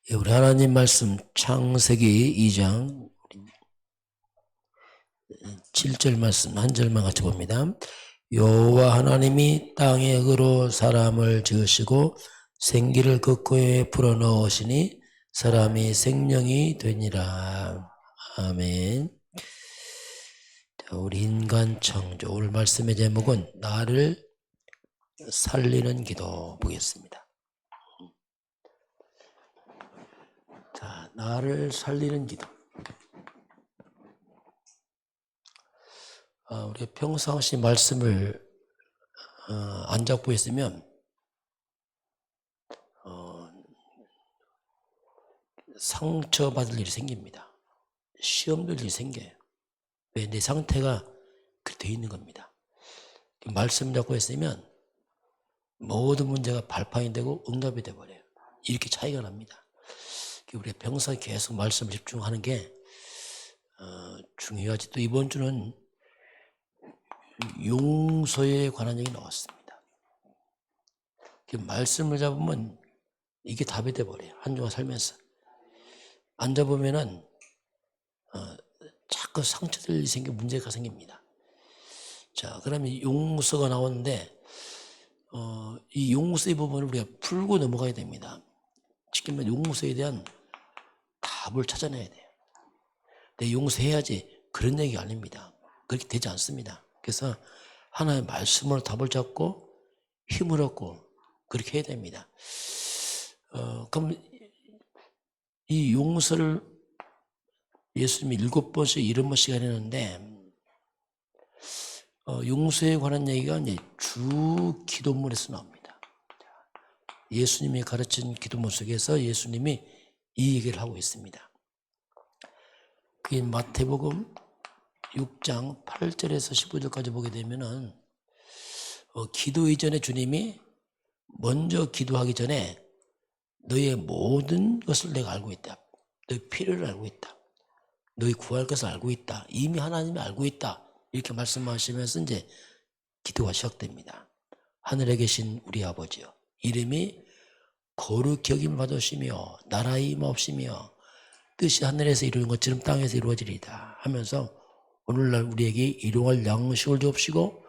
우리 하나님 말씀 창세기 2장 7절 말씀 한 절만 같이 봅니다. 여호와 하나님이 땅에 흙으로 사람을 지으시고 생기를 그 코에 불어넣으시니 사람이 생명이 되니라. 아멘. 자, 우리 인간 창조, 오늘 말씀의 제목은 나를 살리는 기도 보겠습니다. 자, 나를 살리는 기도. 우리가 평상시 말씀을 안 잡고 있으면 상처받을 일이 생깁니다. 시험될 일이 생겨요. 왜? 내 상태가 그렇게 되어 있는 겁니다. 말씀 잡고 있으면 모든 문제가 발판이 되고 응답이 되어버려요. 이렇게 차이가 납니다. 우리가 평소에 계속 말씀을 집중하는 게 중요하지. 또 이번 주는 용서에 관한 얘기 나왔습니다. 말씀을 잡으면 이게 답이 돼버려요. 한 주간 살면서. 안 잡으면은 자꾸 상처들이 생겨 문제가 생깁니다. 자, 그러면 용서가 나오는데 이 용서의 부분을 우리가 풀고 넘어가야 됩니다. 쉽게 말해 용서에 대한 답을 찾아내야 돼요. 내 용서해야지 그런 얘기가 아닙니다. 그렇게 되지 않습니다. 그래서 하나의 말씀으로 답을 잡고 힘을 얻고 그렇게 해야 됩니다. 그럼 이 용서를 예수님이 7번씩 70번씩 하려는데 용서에 관한 얘기가 이제 주 기도문에서 나옵니다. 예수님이 가르친 기도문 속에서 예수님이 이 얘기를 하고 있습니다. 그게 마태복음 6장 8절에서 15절까지 보게 되면은 기도 이전에 주님이 먼저 기도하기 전에 너의 모든 것을 내가 알고 있다. 너의 필요를 알고 있다. 너희 구할 것을 알고 있다. 이미 하나님이 알고 있다. 이렇게 말씀하시면서 이제 기도가 시작됩니다. 하늘에 계신 우리 아버지여, 이름이 거룩히 여김 받으시며 나라의 임하옵시며 뜻이 하늘에서 이루는 것처럼 땅에서 이루어지리다 하면서 오늘날 우리에게 일용할 양식을 주옵시고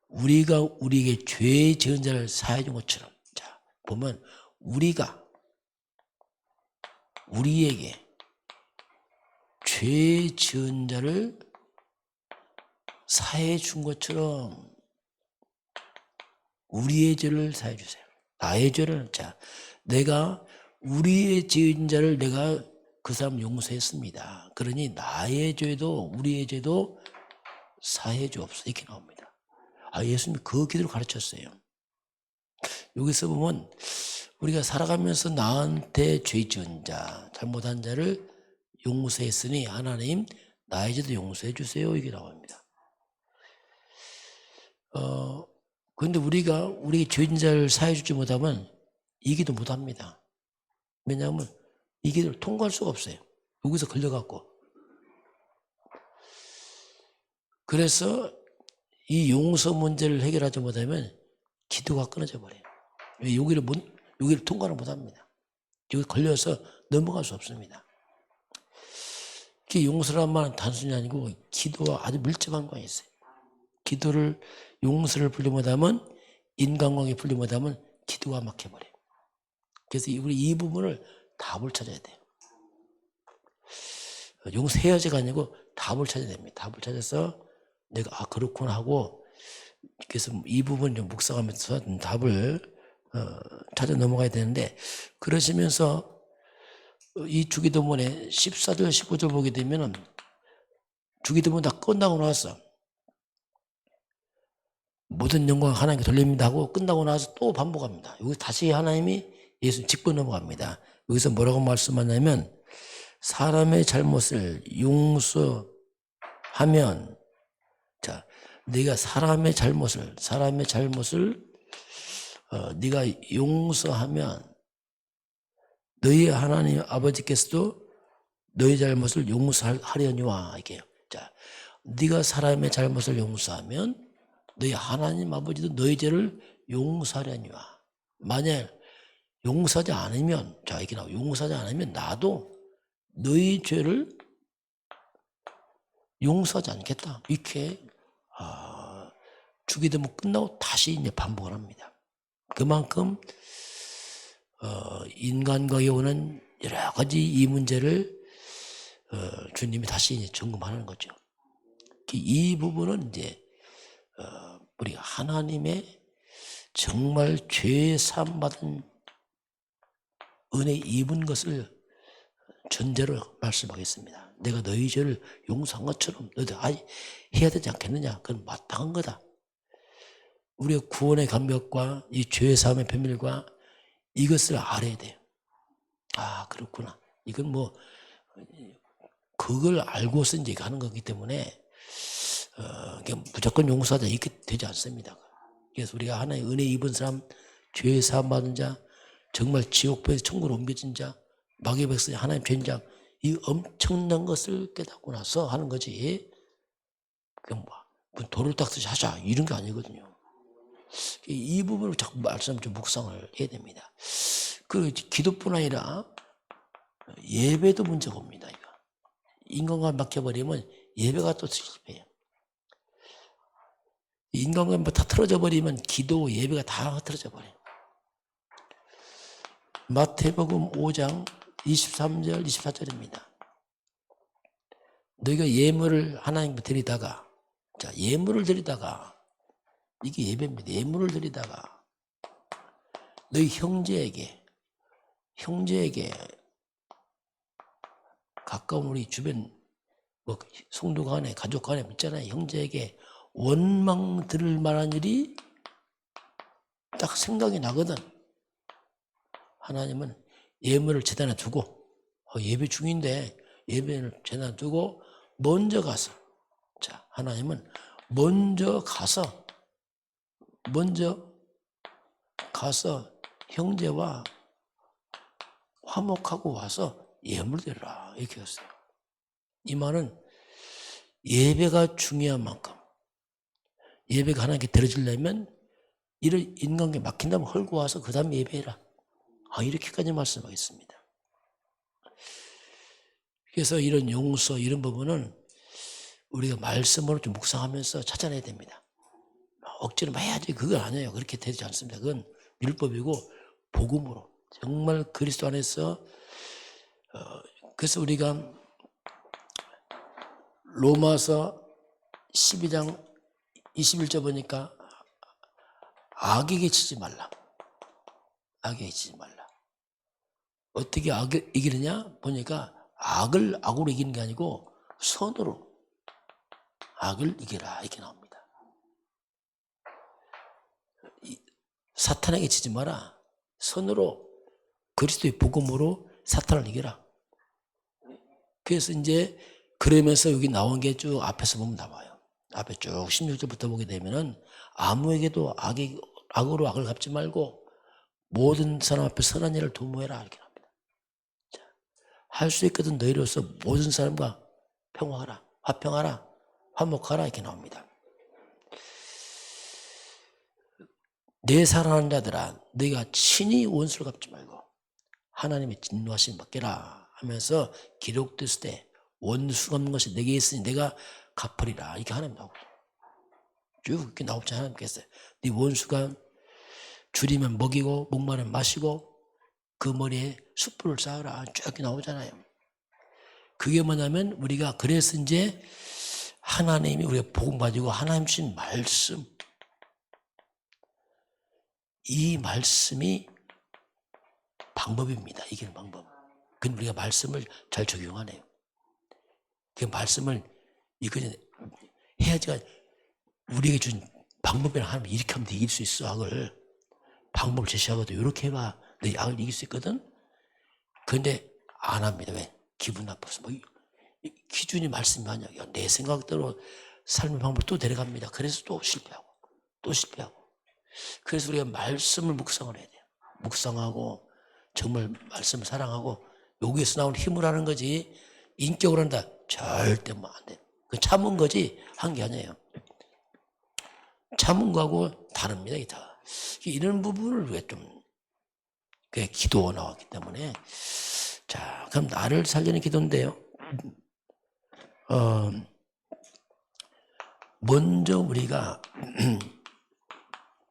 우리가 우리에게 죄 지은 자를 사해 준 것처럼. 자, 보면 우리가 우리에게 죄 지은 자를 사해 준 것처럼 우리의 죄를 사해 주세요. 나의 죄를. 자, 내가 우리의 지은 자를 내가 그 사람 용서했습니다. 그러니 나의 죄도 우리의 죄도 사해 주옵소서. 이렇게 나옵니다. 예수님이 그 기도를 가르쳤어요. 여기서 보면 우리가 살아가면서 나한테 죄 지은 자, 잘못한 자를 용서했으니 하나님 나의 죄도 용서해 주세요. 이게 나옵니다. 그런데 우리가 우리 죄 지은 자를 사해 주지 못하면 이 기도 못합니다. 왜냐하면 이 기도를 통과할 수가 없어요. 여기서 걸려갖고. 그래서 이 용서 문제를 해결하지 못하면 기도가 끊어져 버려요. 왜? 여기를 통과를 못합니다. 여기 걸려서 넘어갈 수 없습니다. 용서란 말은 단순히 아니고 기도와 아주 밀접한 관계가 있어요. 기도를 용서를 풀지 못하면 인간관계 풀지 못하면 기도가 막혀버려요. 그래서 우리 이 부분을 답을 찾아야 돼요. 용서해야지가 아니고 답을 찾아야 됩니다. 답을 찾아서 내가 그렇구나 하고 그래서 이 부분 좀 묵상하면서 답을 찾아 넘어가야 되는데 그러시면서 이 주기도문에 14절 15절 보게 되면은 주기도문 다 끝나고 나서 모든 영광 하나님께 돌립니다 하고 끝나고 나서 또 반복합니다. 여기 다시 하나님이 예수 짚고 넘어갑니다. 여기서 뭐라고 말씀하냐면 사람의 잘못을 용서하면, 자, 네가 사람의 잘못을 네가 용서하면 너희 하나님 아버지께서도 너희 잘못을 용서하려니와. 이게요. 자, 네가 사람의 잘못을 용서하면 너희 하나님 아버지도 너희 죄를 용서하려니와. 만약 용서하지 않으면, 자, 이게 나와. 용서하지 않으면 나도 너희 죄를 용서하지 않겠다. 이렇게, 주기도문 끝나고 다시 이제 반복을 합니다. 그만큼, 인간과의 오는 여러 가지 이 문제를, 주님이 다시 이제 점검하는 거죠. 이 부분은 이제, 우리가 하나님의 정말 죄 사함 받은 은혜 입은 것을 전제로 말씀하겠습니다. 내가 너희 죄를 용서한 것처럼 너희도 해야 되지 않겠느냐? 그건 마땅한 거다. 우리의 구원의 감격과 이 죄 사함의 비밀과 이것을 알아야 돼요. 그렇구나. 이건 뭐 그걸 알고서 이제 하는 거기 때문에 무조건 용서하자 이렇게 되지 않습니다. 그래서 우리가 하나의 은혜 입은 사람, 죄 사함 받은 자, 정말 지옥불에서 천국으로 옮겨진 자, 마귀의 백성 하나님 죄인자, 이 엄청난 것을 깨닫고 나서 하는 거지. 그냥 뭐 돌을 닦듯이 하자 이런 게 아니거든요. 이 부분을 자꾸 말씀 좀 묵상을 해야 됩니다. 그 기도뿐 아니라 예배도 문제가 옵니다. 이거. 인간과 막혀버리면 예배가 또 실패해요. 인간과 다 틀어져 버리면 기도, 예배가 다 흐트러져 버려요. 마태복음 5장 23절, 24절입니다. 너희가 예물을 하나님께 드리다가, 자, 예물을 드리다가, 이게 예배입니다. 예물을 드리다가, 너희 형제에게, 가까운 우리 주변, 뭐, 성도 간에, 가족 간에 있잖아요. 형제에게 원망 들을 만한 일이 딱 생각이 나거든. 하나님은 예물을 제단에 두고, 예배 중인데 예배를 제단에 두고 먼저 가서, 자, 하나님은 먼저 가서 형제와 화목하고 와서 예물 드리라 이렇게 했어요. 이 말은 예배가 중요한 만큼, 예배가 하나님께 드려지려면 이를 인간에게 막힌다면 헐고 와서 그 다음에 예배해라. 이렇게까지 말씀하겠습니다. 그래서 이런 용서, 이런 부분은 우리가 말씀으로 좀 묵상하면서 찾아내야 됩니다. 억지로 해야지 그건 아니에요. 그렇게 되지 않습니다. 그건 율법이고 복음으로 정말 그리스도 안에서 그래서 우리가 로마서 12장 21절 보니까 악에게 치지 말라. 악에게 치지 말라. 어떻게 악을 이기느냐 보니까 악을 악으로 이기는 게 아니고 선으로 악을 이겨라 이렇게 나옵니다. 사탄에게 치지 마라. 선으로 그리스도의 복음으로 사탄을 이겨라. 그래서 이제 그러면서 여기 나온 게 쭉 앞에서 보면 나와요. 앞에 쭉 16절부터 보게 되면은 아무에게도 악으로 악을 갚지 말고 모든 사람 앞에 선한 일을 도모해라 이렇게 나옵니다. 할 수 있거든 너희로서 모든 사람과 평화하라, 화평하라, 화목하라 이렇게 나옵니다. 내 사랑하는 자들아 너희가 친히 원수를 갚지 말고 하나님의 진노하심 받게라 하면서 기록됐을 때 원수 갚는 것이 내게 있으니 내가 갚으리라 이렇게 하나님 나오거든요. 쭉 이렇게 나오죠. 하나님께서 네 원수가 줄이면 먹이고 목마르면 마시고 그 머리에 숯불을 쌓으라 쭉 이렇게 나오잖아요. 그게 뭐냐면 우리가 그래서 이제 하나님이 우리가 복음 가지고 하나님 주신 말씀, 이 말씀이 방법입니다. 이기는 방법. 그건 우리가 말씀을 잘 적용하네요. 그 말씀을 이거 해야지가 우리에게 준 방법이라 하면 이렇게 하면 이길 수 있어. 악을 방법을 제시하거든. 이렇게 해봐. 너 악을 이길 수 있거든. 그런데 안 합니다. 왜? 기분 나빠서 뭐 기준이 말씀이 아니야. 내 생각대로 삶의 방법을 또 데려갑니다. 그래서 또 실패하고 또 실패하고. 그래서 우리가 말씀을 묵상을 해야 돼요. 묵상하고 정말 말씀을 사랑하고 여기에서 나온 힘을 하는 거지 인격으로 한다. 절대 뭐 안 돼. 그 참은 거지 한 게 아니에요. 참은 거하고 다릅니다. 이런 부분을 왜 좀 그게 기도 나왔기 때문에. 자, 그럼 나를 살리는 기도인데요. 먼저 우리가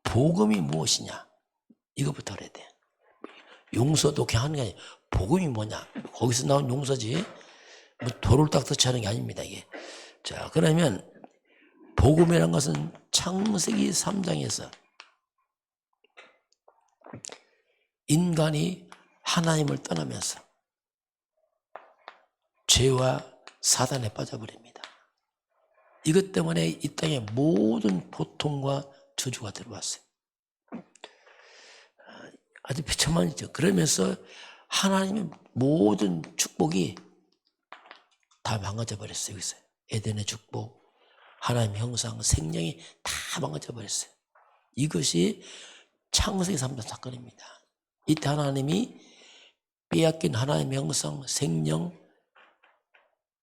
복음이 무엇이냐 이것부터 알아야 돼. 용서도 그냥 하는 게 아니라 복음이 뭐냐, 거기서 나온 용서지 뭐 돌을 닦듯이 하는 게 아닙니다 이게. 자, 그러면 복음이라는 것은 창세기 3장에서 인간이 하나님을 떠나면서 죄와 사단에 빠져버립니다. 이것 때문에 이 땅에 모든 고통과 저주가 들어왔어요. 아주 비참하죠. 그러면서 하나님의 모든 축복이 다 망가져 버렸어요. 여기서 에덴의 축복, 하나님 형상, 생명이 다 망가져 버렸어요. 이것이 창세기 3장 사건입니다. 이때 하나님이 빼앗긴 하나님의 형상, 생명,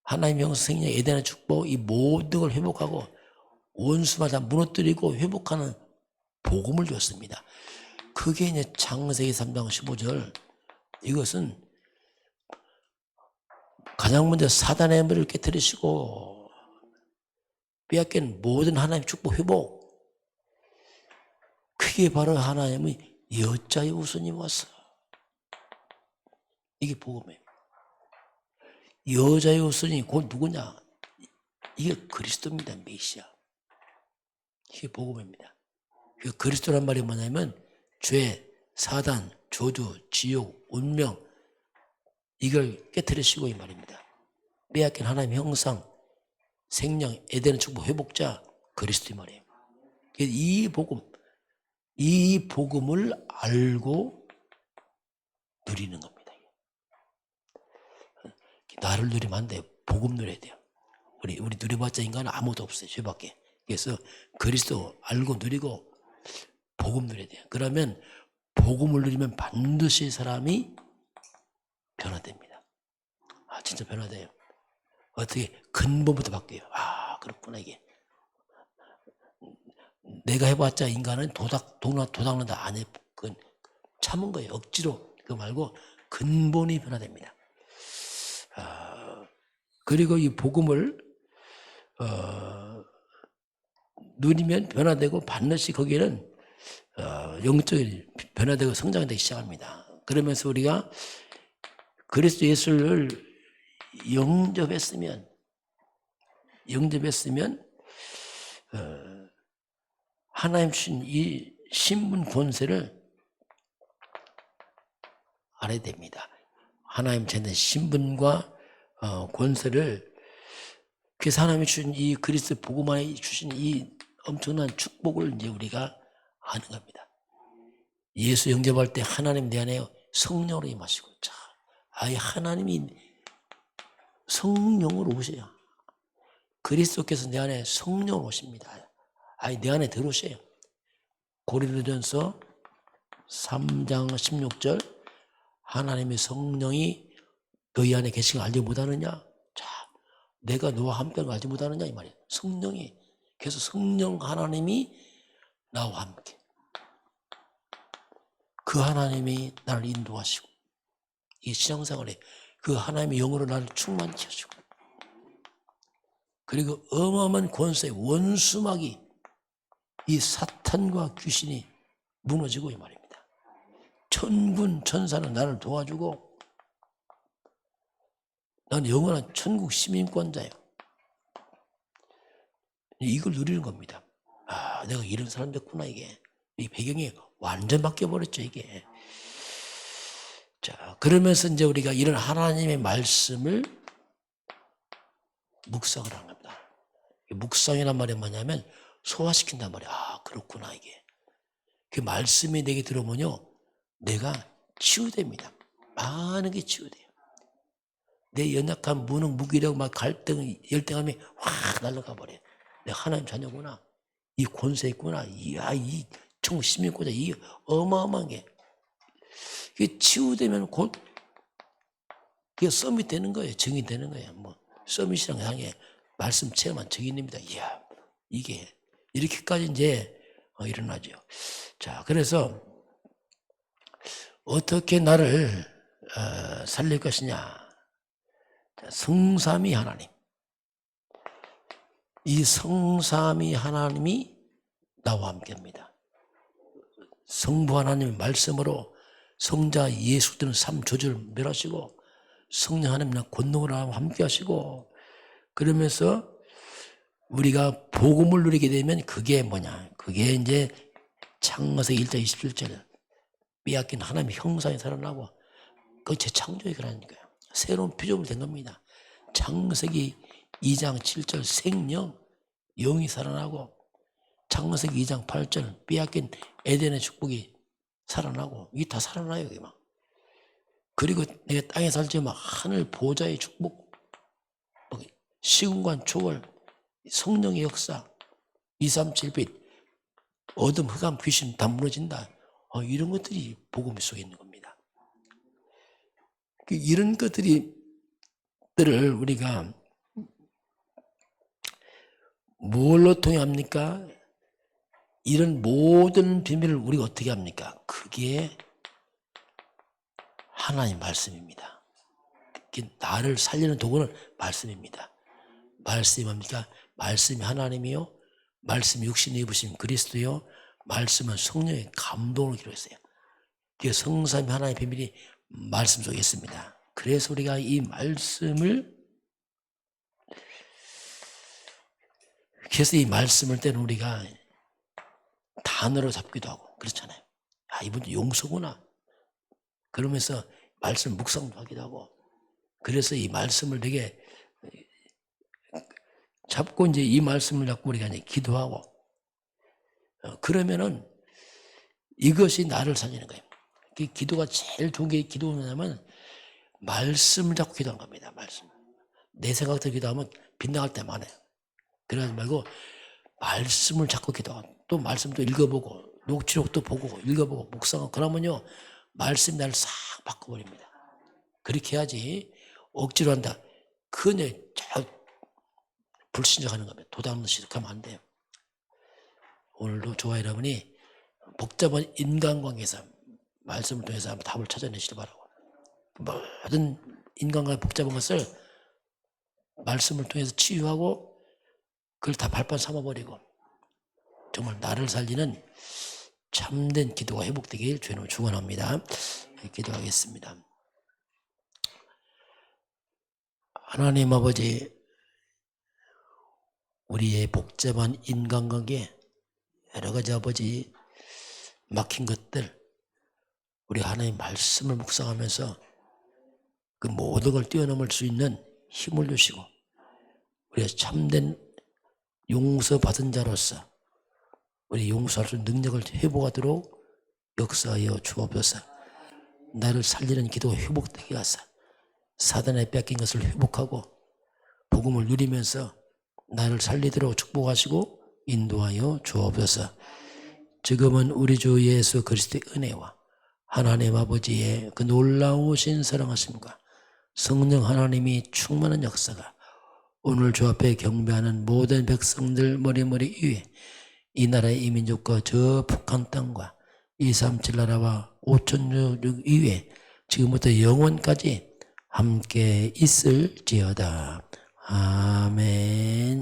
하나님의 형상, 생명, 에덴의 축복, 이 모든 걸 회복하고 원수마다 무너뜨리고 회복하는 복음을 줬습니다. 그게 이제 창세기 3장 15절. 이것은 가장 먼저 사단의 머리를 깨뜨리시고 빼앗긴 모든 하나님의 축복 회복. 그게 바로 하나님의 여자의 우선이 왔어. 이게 복음이에요. 여자의 우선이 곧 누구냐? 이게 그리스도입니다. 메시아. 이게 복음입니다. 그리스도란 말이 뭐냐면 죄, 사단, 저주, 지옥, 운명 이걸 깨트리시고 이 말입니다. 빼앗긴 하나님의 형상, 생명, 에덴의 축복 회복자 그리스도 이 말이에요. 이 복음을 알고 누리는 겁니다. 나를 누리면 안 돼요. 복음 누려야 돼요. 우리 누려봤자 인간은 아무도 없어요. 죄밖에. 그래서 그리스도 알고 누리고 복음 누려야 돼요. 그러면 복음을 누리면 반드시 사람이 변화됩니다. 아, 진짜 변화돼요. 어떻게? 근본부터 바뀌어요. 아, 그렇구나, 이게. 내가 해봤자 인간은 도닥는다 안 해. 그건 참은 거예요. 억지로. 그거 말고 근본이 변화됩니다. 그리고 이 복음을 누리면 변화되고 반드시 거기에는 영적인 변화되고 성장되기 시작합니다. 그러면서 우리가 그리스도 예수를 영접했으면 하나님 주신 이 신분 권세를 알아야 됩니다. 하나님 주신 신분과 권세를, 그래서 하나님이 주신 이 그리스도 복음 안에 주신 이 엄청난 축복을 이제 우리가 아는 겁니다. 예수 영접할 때 하나님 내 안에 성령으로 임하시고, 자, 아예 하나님이 성령으로 오세요. 그리스도께서 내 안에 성령으로 오십니다. 아예 내 안에 들어오세요. 고린도전서 3장 16절 하나님의 성령이 너희 안에 계신 걸 알지 못하느냐? 자, 내가 너와 함께 하는 걸 알지 못하느냐? 이 말이에요. 성령이. 그래서 성령 하나님이 나와 함께. 그 하나님이 나를 인도하시고, 이 신앙생활에 그 하나님의 영으로 나를 충만케 하시고, 그리고 어마어마한 권세의 원수막이, 이 사탄과 귀신이 무너지고 이 말입니다. 천군 천사는 나를 도와주고 나는 영원한 천국 시민권자예요. 이걸 누리는 겁니다. 아, 내가 이런 사람 됐구나. 이게 이 배경이 완전 바뀌어버렸죠. 이게. 자, 그러면서 이제 우리가 이런 하나님의 말씀을 묵상을 하는 겁니다. 묵상이란 말이 뭐냐면 소화시킨단 말이야. 아, 그렇구나. 이게 그 말씀이 내게 들어오면요, 내가 치유됩니다. 많은 게 치유돼요. 내 연약한 무능, 무기력, 막 갈등, 열등함이 확 날아가 버려요. 내가 하나님 자녀구나. 이 권세 있구나. 이야, 이 청심이구나. 이 어마어마한 게. 이게 치유되면 곧 그게 서밋 되는 거예요. 증인 되는 거예요. 뭐 서밋이랑 향해 말씀 체험한 증인입니다. 이야, 이게 이렇게까지 이제 일어나죠. 자, 그래서 어떻게 나를 살릴 것이냐. 성삼위 하나님. 이 성삼위 하나님이 나와 함께합니다. 성부 하나님의 말씀으로 성자 예수 그리스도는 삶 조주를 멸하시고 성령 하나님과 권능을 함께 하시고, 그러면서 우리가 복음을 누리게 되면 그게 뭐냐, 그게 이제 창세기 1장 27절 빼앗긴 하나님의 형상이 살아나고 그게 재창조의 거라니까요. 새로운 피조물이 된 겁니다. 창세기 2장 7절 생명, 영이 살아나고, 창세기 2장 8절 빼앗긴 에덴의 축복이 살아나고, 이게 다 살아나요. 여기 막. 그리고 내가 땅에 살지 막 하늘 보좌의 축복, 시공간 초월, 성령의 역사, 237빛, 어둠 흑암 귀신 다 무너진다. 이런 것들이 복음 속에 있는 겁니다. 이런 것들을 우리가 뭘로 통해 합니까? 이런 모든 비밀을 우리가 어떻게 합니까? 그게 하나님 말씀입니다. 나를 살리는 도구는 말씀입니다. 말씀이 뭡니까? 말씀이 하나님이요, 말씀이 육신에 입으신 그리스도요, 말씀은 성령의 감동을 기록했어요. 성삼위 하나님의 비밀이 말씀 속에 있습니다. 그래서 우리가 이 말씀을, 그래서 이 말씀을 때는 우리가 단어로 잡기도 하고 그렇잖아요. 이분도 용서구나. 그러면서 말씀 묵상도 하기도 하고, 그래서 이 말씀을 되게 잡고 이제 이 말씀을 잡고 우리가 이제 기도하고, 그러면은 이것이 나를 살리는 거예요. 기도가 제일 좋은 게, 기도는 뭐냐면 말씀을 잡고 기도하는 겁니다. 말씀. 내 생각대로 기도하면 빗나갈 때 많아요. 그러지 말고 말씀을 잡고 기도하고, 또 말씀도 읽어보고, 녹취록도 보고 읽어보고 묵상하고, 그러면요 말씀이 나를 싹 바꿔버립니다. 그렇게 해야지. 억지로 한다, 그건 불신적하는 겁니다. 도당는 시작하면 안 돼요. 오늘도 저와 여러분이 복잡한 인간관계에서 말씀을 통해서 한번 답을 찾아내시길 바라고, 모든 인간관계 복잡한 것을 말씀을 통해서 치유하고 그걸 다 발판 삼아버리고 정말 나를 살리는 참된 기도가 회복되길 주님으로 축원합니다. 기도하겠습니다. 하나님 아버지, 우리의 복잡한 인간관계, 여러 가지 아버지 막힌 것들, 우리 하나님 말씀을 묵상하면서 그 모든 걸 뛰어넘을 수 있는 힘을 주시고, 우리가 참된 용서받은 자로서 우리 용서할 수 있는 능력을 회복하도록 역사하여 주옵소서. 나를 살리는 기도가 회복되게 하사 사단에 뺏긴 것을 회복하고 복음을 누리면서 나를 살리도록 축복하시고 인도하여 주옵소서. 지금은 우리 주 예수 그리스도의 은혜와 하나님 아버지의 그 놀라우신 사랑하심과 성령 하나님이 충만한 역사가 오늘 주 앞에 경배하는 모든 백성들 머리머리 위에, 이 나라의 이민족과 저 북한 땅과 237 나라와 5천족 위에 지금부터 영원까지 함께 있을지어다. 아멘.